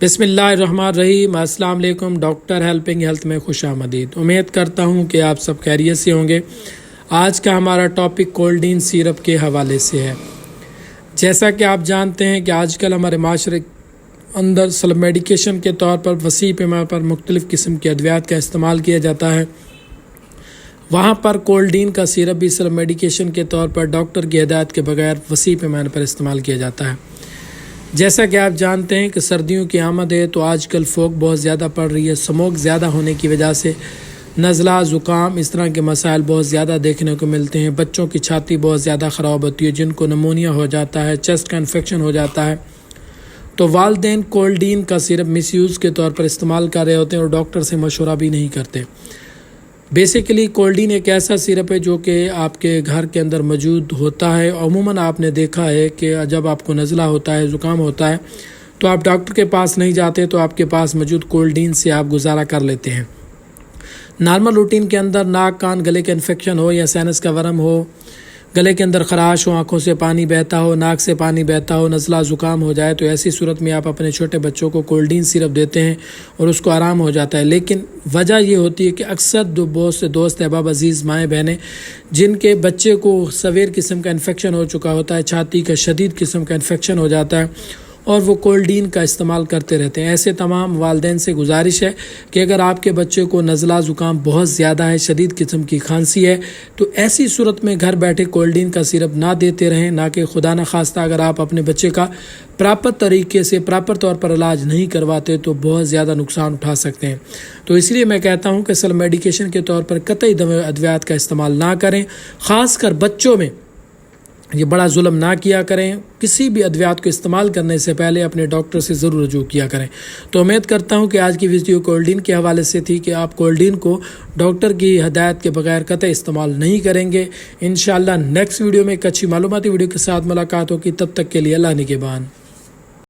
बिस्मिल्लाहिर्रहमानिर्रहीम। अस्सलाम वालेकुम। डॉक्टर हेल्पिंग हेल्थ में खुश आमदीद। उम्मीद करता हूँ कि आप सब खैरियत से होंगे। आज का हमारा टॉपिक कोल्डीन सिरप के हवाले से है। जैसा कि आप जानते हैं कि आजकल हमारे माशरे अंदर सेल्फ मेडिकेशन के तौर पर वसी पैमाने पर मुख्तलिफ़ किस्म के अद्वियात का इस्तेमाल किया जाता है। वहाँ पर कोल्डीन का सिरप भी सेल्फ मेडिकेशन के तौर पर डॉक्टर की हिदायत के बगैर वसी पैमाने पर इस्तेमाल किया जाता है। जैसा कि आप जानते हैं कि सर्दियों की आमद है तो आजकल फॉग बहुत ज़्यादा पड़ रही है। स्मोक ज़्यादा होने की वजह से नज़ला, ज़ुकाम, इस तरह के मसाइल बहुत ज़्यादा देखने को मिलते हैं। बच्चों की छाती बहुत ज़्यादा ख़राब होती है, जिनको नमोनिया हो जाता है, चेस्ट का इन्फेक्शन हो जाता है। तो वालिदैन कोल्डीन का सिरप मिसयूज़ के तौर पर इस्तेमाल कर रहे होते हैं और डॉक्टर से मशवरा भी नहीं करते। बेसिकली कोल्डीन एक ऐसा सिरप है जो कि आपके घर के अंदर मौजूद होता है। अमूमन आपने देखा है कि जब आपको नज़ला होता है, ज़ुकाम होता है, तो आप डॉक्टर के पास नहीं जाते, तो आपके पास मौजूद कोल्डीन से आप गुजारा कर लेते हैं। नॉर्मल रूटीन के अंदर नाक, कान, गले का इन्फेक्शन हो या साइनस का वरम हो, गले के अंदर ख़राश हो, आँखों से पानी बहता हो, नाक से पानी बहता हो, नज़ला ज़ुकाम हो जाए, तो ऐसी सूरत में आप अपने छोटे बच्चों को कोल्डीन सिरप देते हैं और उसको आराम हो जाता है। लेकिन वजह ये होती है कि अक्सर बहुत से दोस्त, अहबाब, अजीज़, माएँ, बहनें जिनके बच्चे को सवेर किस्म का इन्फेक्शन हो चुका होता है, छाती का शदीद किस्म का इन्फेक्शन हो जाता है और वो कोल्डीन का इस्तेमाल करते रहते हैं। ऐसे तमाम वालिदैन से गुजारिश है कि अगर आपके बच्चे को नज़ला ज़ुकाम बहुत ज़्यादा है, शदीद किस्म की खांसी है, तो ऐसी सूरत में घर बैठे कोल्डीन का सिरप ना देते रहें। ना कि खुदा न खास्ता अगर आप अपने बच्चे का प्रॉपर तरीके से, प्रॉपर तौर पर इलाज नहीं करवाते तो बहुत ज़्यादा नुकसान उठा सकते हैं। तो इसलिए मैं कहता हूँ कि सेल्फ मेडिकेशन के तौर पर कतई अद्वियात का इस्तेमाल ना करें। ख़ासकर बच्चों में ये बड़ा जुल्म ना किया करें। किसी भी अद्वियात को इस्तेमाल करने से पहले अपने डॉक्टर से ज़रूर रजू किया करें। तो उम्मीद करता हूँ कि आज की वीडियो कोल्डीन के हवाले से थी कि आप कोल्डीन को डॉक्टर की हिदायत के बगैर कतई इस्तेमाल नहीं करेंगे। इंशाअल्लाह नेक्स्ट वीडियो में एक अच्छी मालूमाती वीडियो के साथ मुलाकात होगी। तब तक के लिए अल्लाह निगहबान।